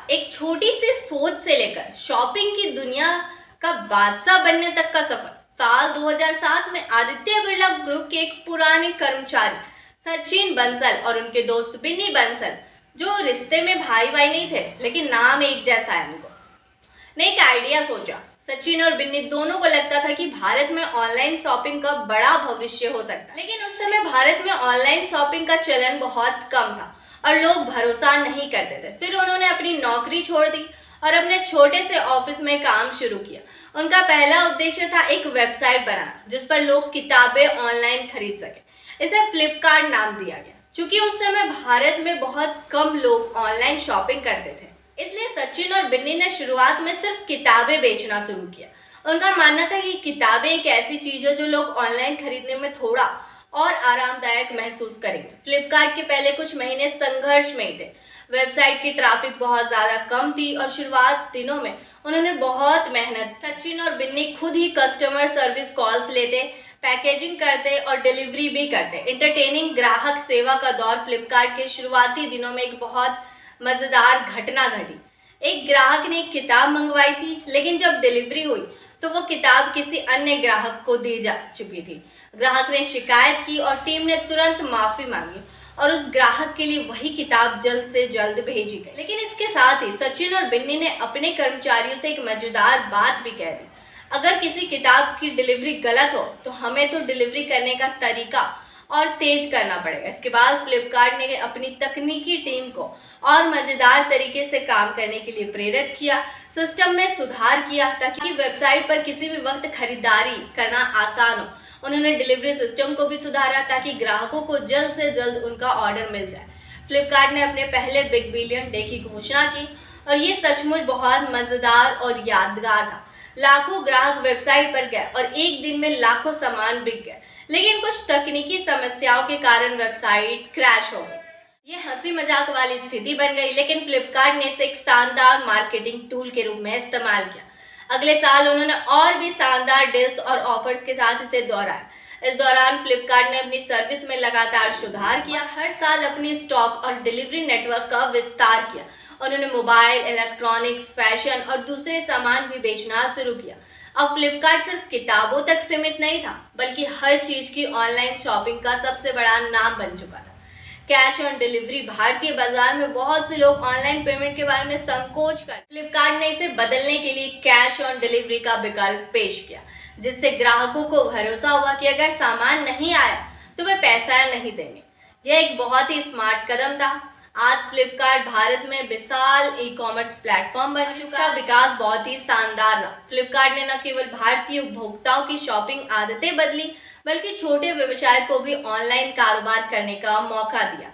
एक छोटी सी सोच से लेकर शॉपिंग की दुनिया का बादशाह बनने तक का सफर। साल 2007 में आदित्य बिरला ग्रुप के एक पुराने कर्मचारी सचिन बंसल और उनके दोस्त बिन्नी बंसल, जो रिश्ते में भाई भाई नहीं थे लेकिन नाम एक जैसा है उनको, ने एक आइडिया सोचा। सचिन और बिन्नी दोनों को लगता था कि भारत में ऑनलाइन शॉपिंग का बड़ा भविष्य हो सकता है, लेकिन उस समय भारत में ऑनलाइन शॉपिंग का चलन बहुत कम था और लोग भरोसा नहीं करते थे। फिर उन्होंने अपनी नौकरी छोड़ दी और अपने छोटे से ऑफिस में काम शुरू किया। उनका पहला उद्देश्य था एक वेबसाइट बनाना जिस पर लोग किताबें ऑनलाइन खरीद सके। इसे फ्लिपकार्ट नाम दिया गया, क्योंकि उस समय भारत में बहुत कम लोग ऑनलाइन शॉपिंग करते थे। इसलिए सचिन और बिन्नी ने शुरुआत में सिर्फ किताबें बेचना शुरू किया। उनका मानना था कि किताबें एक ऐसी चीज है जो लोग ऑनलाइन खरीदने में थोड़ा और आरामदायक महसूस करेंगे। फ्लिपकार्ट के पहले कुछ महीने संघर्ष में ही थे। वेबसाइट की ट्रैफिक बहुत ज़्यादा कम थी और शुरुआत दिनों में उन्होंने बहुत मेहनत। सचिन और बिन्नी खुद ही कस्टमर सर्विस कॉल्स लेते, पैकेजिंग करते और डिलीवरी भी करते। एंटरटेनिंग ग्राहक सेवा का दौर। फ्लिपकार्ट के शुरुआती दिनों में एक बहुत मज़ेदार घटना घटी। एक ग्राहक ने एक किताब मंगवाई थी, लेकिन जब डिलीवरी हुई तो वो किताब किसी अन्य ग्राहक को दी जा चुकी थी। ग्राहक ने शिकायत की और टीम ने तुरंत माफ़ी मांगी और उस ग्राहक के लिए वही किताब जल्द से जल्द भेजी गई। लेकिन इसके साथ ही सचिन और बिन्नी ने अपने कर्मचारियों से एक मजेदार बात भी कह दी। अगर किसी किताब की डिलीवरी गलत हो तो हमें तो डिलीवरी करने का तरीका और तेज करना पड़ेगा। इसके बाद फ्लिपकार्ट ने अपनी तकनीकी टीम को और मज़ेदार तरीके से काम करने के लिए प्रेरित किया, सिस्टम में सुधार किया ताकि वेबसाइट पर किसी भी वक्त खरीदारी करना आसान हो। उन्होंने डिलीवरी सिस्टम को भी सुधारा ताकि ग्राहकों को जल्द से जल्द उनका ऑर्डर मिल जाए। फ्लिपकार्ट ने अपने पहले बिग बिलियन डे की घोषणा की और ये सचमुच बहुत मज़ेदार और यादगार था। लाखों ग्राहक वेबसाइट पर गए और एक दिन में लाखों सामान बिक गए, लेकिन कुछ तकनीकी समस्याओं के कारण वेबसाइट क्रैश हो गई। ये हंसी मजाक वाली स्थिति बन गई, लेकिन फ्लिपकार्ट ने इसे एक शानदार मार्केटिंग टूल के रूप में इस्तेमाल किया। अगले साल उन्होंने और भी शानदार डील्स और ऑफर्स के साथ इसे दोहराया। इस दौरान फ्लिपकार्ट ने अपनी सर्विस में लगातार सुधार किया, हर साल अपनी स्टॉक और डिलीवरी नेटवर्क का विस्तार किया। उन्होंने मोबाइल, इलेक्ट्रॉनिक्स, फैशन और दूसरे सामान भी बेचना शुरू किया। अब फ्लिपकार्ट सिर्फ किताबों तक सीमित नहीं था, बल्कि हर चीज की ऑनलाइन शॉपिंग का सबसे बड़ा नाम बन चुका था। Cash on delivery. भारतीय बाजार में बहुत से लोग ऑनलाइन पेमेंट के बारे में संकोच कर, फ्लिपकार्ट ने इसे बदलने के लिए कैश ऑन डिलीवरी का विकल्प पेश किया, जिससे ग्राहकों को भरोसा हुआ कि अगर सामान नहीं आया तो वे पैसा नहीं देंगे। यह एक बहुत ही स्मार्ट कदम था। आज फ्लिपकार्ट भारत में विशाल ई कॉमर्स प्लेटफॉर्म बन चुका है। विकास बहुत ही शानदार रहा। फ्लिपकार्ट ने न केवल भारतीय उपभोक्ताओं की शॉपिंग आदतें बदली, बल्कि छोटे व्यवसाय को भी ऑनलाइन कारोबार करने का मौका दिया।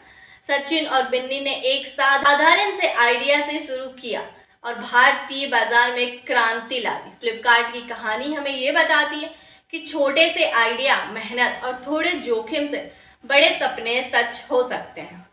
सचिन और बिन्नी ने एक साधारण से आइडिया से शुरू किया और भारतीय बाजार में क्रांति ला दी। फ्लिपकार्ट की कहानी हमें ये बताती है कि छोटे से आइडिया, मेहनत और थोड़े जोखिम से बड़े सपने सच हो सकते हैं।